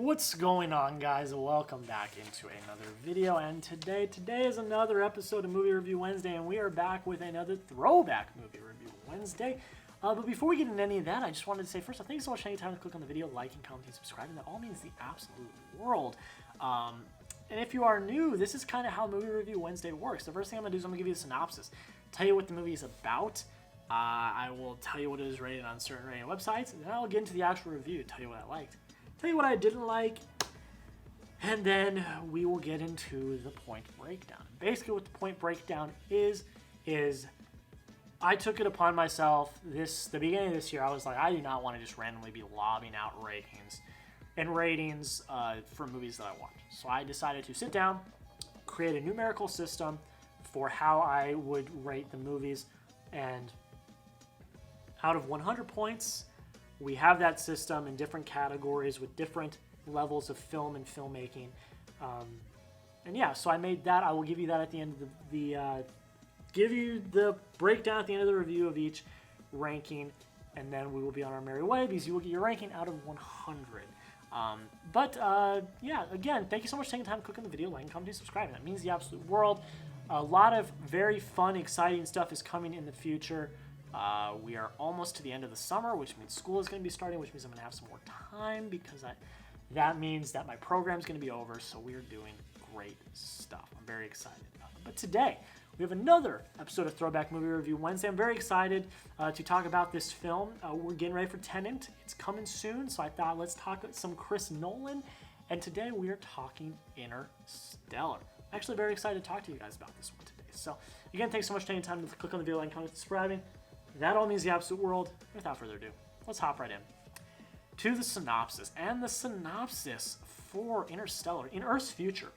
What's going on, guys? Welcome back into another video, and today is another episode of Movie Review Wednesday, and we are back with another throwback movie review Wednesday. But before we get into any of that, I just wanted to say first off, thank you so much for taking time to click on the video, liking, commenting, subscribing. That all means the absolute world. And if you are new, this is kind of how Movie Review Wednesday works. The first thing I'm going to do is I'm going to give you a synopsis, tell you what the movie is about. I will tell you what it is rated on certain rating websites, and then I'll get into the actual review, tell you what I liked, tell you what I didn't like, and then we will get into the point breakdown. Basically what the point breakdown is I took it upon myself the beginning of this year. I was like, I do not want to just randomly be lobbing out ratings for movies that I watch. So I decided to sit down, create a numerical system for how I would rate the movies, and out of 100 points, we have that system in different categories with different levels of film and filmmaking. And yeah, so I made that. I will give you that at the end of give you the breakdown at the end of the review of each ranking, and then we will be on our merry way because you will get your ranking out of 100. Yeah, again, thank you so much for taking time to click on the video, liking, commenting, subscribing. That means the absolute world. A lot of very fun, exciting stuff is coming in the future. We are almost to the end of the summer, which means school is going to be starting, which means I'm going to have some more time because that means that my program is going to be over, so we're doing great stuff. I'm very excited. But today, we have another episode of Throwback Movie Review Wednesday. I'm very excited to talk about this film. We're getting ready for Tenet. It's coming soon, so I thought let's talk some Chris Nolan. And today we are talking Interstellar. I'm actually very excited to talk to you guys about this one today. So again, thanks so much for taking time to click on the video, like, comment, subscribing. That all means the absolute world. Without further ado, let's hop right in to the synopsis. And the synopsis for Interstellar: in Earth's future,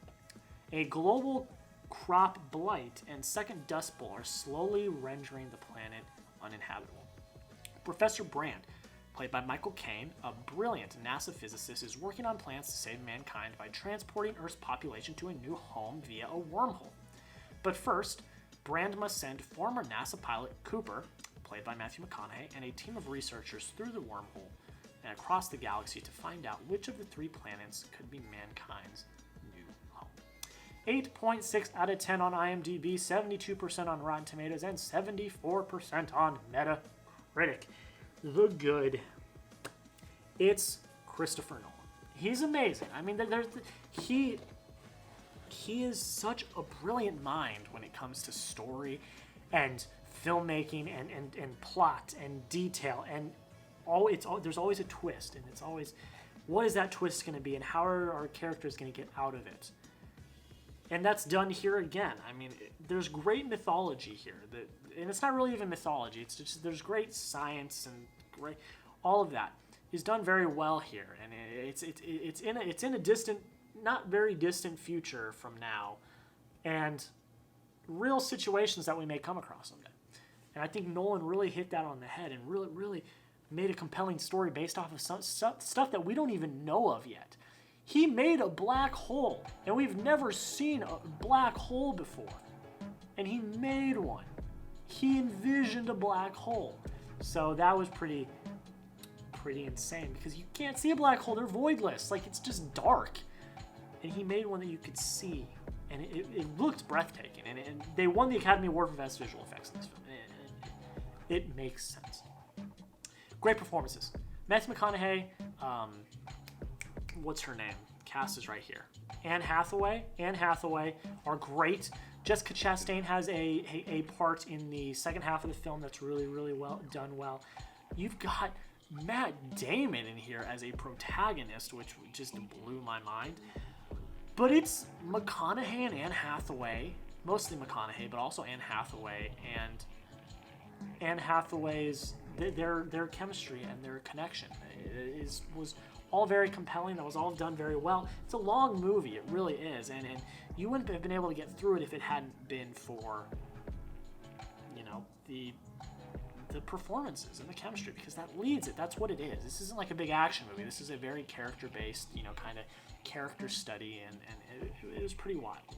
a global crop blight and second dust bowl are slowly rendering the planet uninhabitable. Professor Brand, played by Michael Caine, a brilliant NASA physicist, is working on plans to save mankind by transporting Earth's population to a new home via a wormhole. But first, Brand must send former NASA pilot Cooper, played by Matthew McConaughey, and a team of researchers through the wormhole and across the galaxy to find out which of the three planets could be mankind's new home. 8.6 out of 10 on IMDb, 72% on Rotten Tomatoes, and 74% on Metacritic. The good. It's Christopher Nolan. He's amazing. I mean, he is such a brilliant mind when it comes to story and filmmaking and plot and detail, and there's always a twist, and it's always, what is that twist going to be, and how are our characters going to get out of it? And that's done here again. I mean, there's great mythology here, and it's not really even mythology. It's just there's great science and great, all of that is done very well here, and it's in a distant, not very distant future from now, and real situations that we may come across someday. And I think Nolan really hit that on the head and really made a compelling story based off of some stuff that we don't even know of yet. He made a black hole, and we've never seen a black hole before. And he made one. He envisioned a black hole. So that was pretty insane, because you can't see a black hole. They're voidless. Like, it's just dark. And he made one that you could see. And it looked breathtaking. And they won the Academy Award for Best Visual Effects in this film. It makes sense. Great performances. Matthew McConaughey, what's her name? Cast is right here. Anne Hathaway are great. Jessica Chastain has a part in the second half of the film that's really well done well. You've got Matt Damon in here as a protagonist, which just blew my mind. But it's McConaughey and Anne Hathaway, mostly McConaughey, but also Anne Hathaway, and Anne Hathaway's their chemistry and their connection was all very compelling. That was all done very well. It's a long movie, it really is, and you wouldn't have been able to get through it if it hadn't been for, you know, the performances and the chemistry, because that leads it. That's what it is. This isn't like a big action movie. This is a very character-based, you know, kind of character study, and it was pretty wild.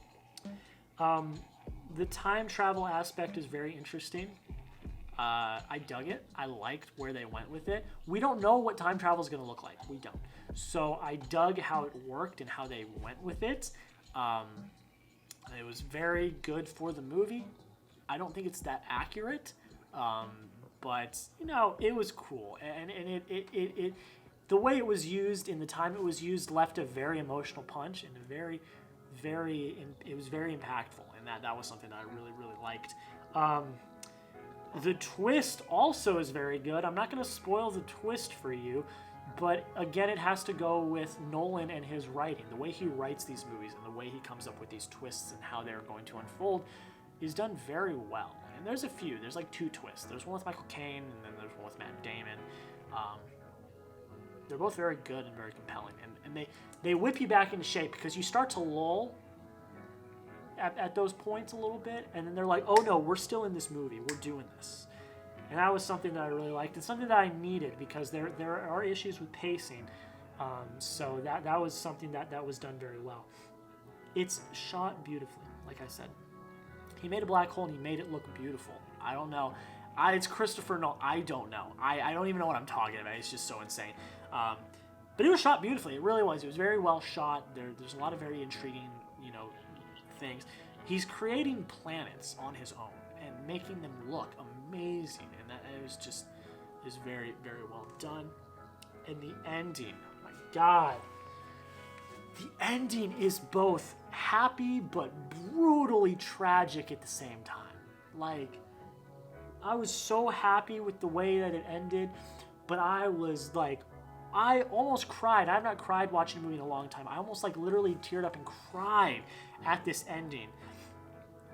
The time travel aspect is very interesting. I dug it. I liked where they went with it. We don't know what time travel is going to look like. We don't. So I dug how it worked and how they went with it. It was very good for the movie. I don't think it's that accurate, but it was cool, and it the way it was used in the time it was used left a very emotional punch and it was very impactful, and that was something that I really liked. The twist also is very good. I'm not going to spoil the twist for you, but again, it has to go with Nolan and his writing. The way he writes these movies and the way he comes up with these twists and how they're going to unfold is done very well. And there's a few. There's like 2 twists. There's one with Michael Caine, and then there's one with Matt Damon. They're both very good and very compelling. And they whip you back into shape because you start to lull at those points a little bit, and then they're like, oh no, we're still in this movie. We're doing this. And that was something that I really liked. It's something that I needed because there are issues with pacing. So that was something that was done very well. It's shot beautifully, like I said. He made a black hole and he made it look beautiful. I don't know. It's Christopher Nolan. I don't know. I don't even know what I'm talking about. It's just so insane. But it was shot beautifully. It really was. It was very well shot. There's a lot of very intriguing, things. He's creating planets on his own and making them look amazing. And that it was very, very well done. And the ending, oh my God. The ending is both happy but brutally tragic at the same time. Like, I was so happy with the way that it ended, but I was like, I almost cried. I have not cried watching a movie in a long time. I almost literally teared up and cried at this ending.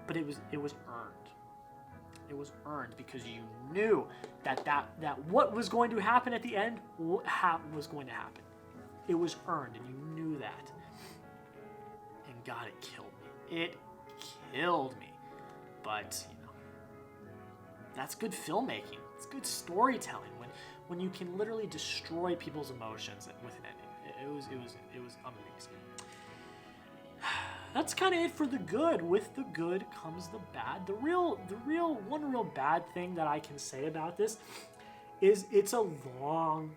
But it was earned. It was earned because you knew that what was going to happen at the end was going to happen. It was earned, and you knew that. And God, it killed me. It killed me. But, that's good filmmaking. It's good storytelling when you can literally destroy people's emotions with an ending. It was amazing. That's kind of it for the good. With the good comes the bad. One real bad thing that I can say about this is it's a long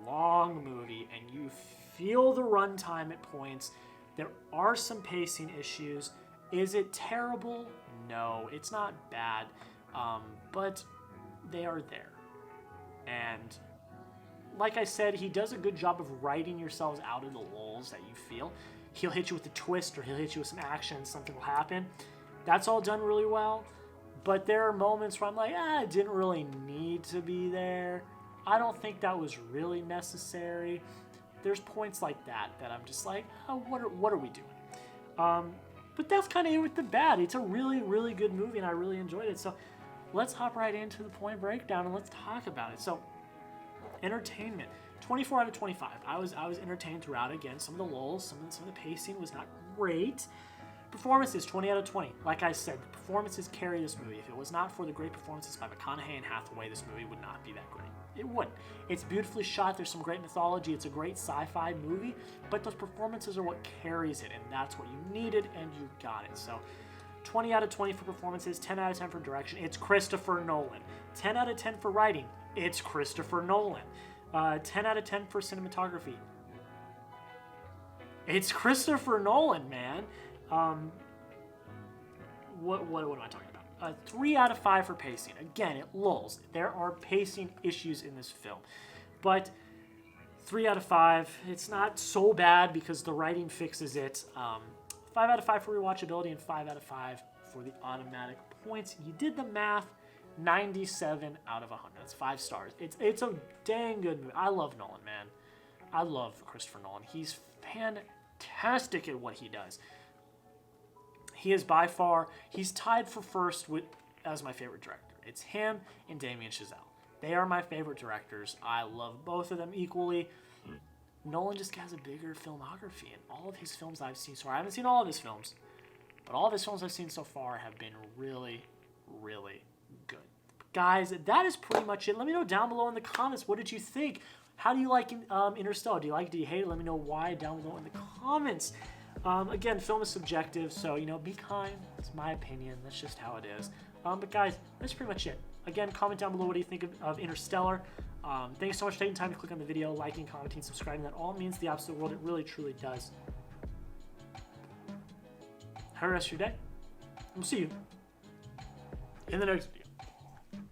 movie, and you feel the runtime at points. There are some pacing issues. Is it terrible? No, it's not bad, but they are there. And like I said, he does a good job of writing yourselves out of the lulls that you feel. He'll hit you with a twist, or he'll hit you with some action, something will happen. That's all done really well. But there are moments where I'm like, it didn't really need to be there. I don't think that was really necessary. There's points like that I'm just like, what are we doing? But that's kind of it with the bad. It's a really, really good movie, and I really enjoyed it. So let's hop right into the point breakdown, and let's talk about it. So, entertainment, 24 out of 25. I was entertained throughout. Again, some of the lulls, some of the pacing was not great. Performances, 20 out of 20. Like I said, the performances carry this movie. If it was not for the great performances by McConaughey and Hathaway, this movie would not be that great. It wouldn't. It's beautifully shot. There's some great mythology. It's a great sci-fi movie, but those performances are what carries it, and that's what you needed, and you got it. So 20 out of 20 for performances, 10 out of 10 for direction. It's Christopher Nolan. 10 out of 10 for writing. It's Christopher Nolan. 10 out of 10 for cinematography. It's Christopher Nolan, man. What am I talking about? 3 out of 5 for pacing. Again, it lulls. There are pacing issues in this film. But 3 out of 5, it's not so bad because the writing fixes it. 5 out of 5 for rewatchability, and 5 out of 5 for the automatic points. You did the math, 97 out of 100. That's 5 stars. It's a dang good movie. I love Nolan, man. I love Christopher Nolan. He's fantastic at what he does. He is by far, he's tied for first as my favorite director. It's him and Damien Chazelle. They are my favorite directors. I love both of them equally. Nolan just has a bigger filmography, and all of his films I've seen so far, I haven't seen all of his films, but all of his films I've seen so far have been really, really good. Guys, that is pretty much it. Let me know down below in the comments, what did you think? How do you like Interstellar? Do you like it? Do you hate it? Let me know why down below in the comments. Again, film is subjective, so, you know, be kind. It's my opinion. That's just how it is. But guys, that's pretty much it. Again, comment down below what do you think of Interstellar. Thanks so much for taking time to click on the video, liking, commenting, subscribing. That all means the absolute world. It really, truly does. Have a rest of your day. We'll see you in the next video.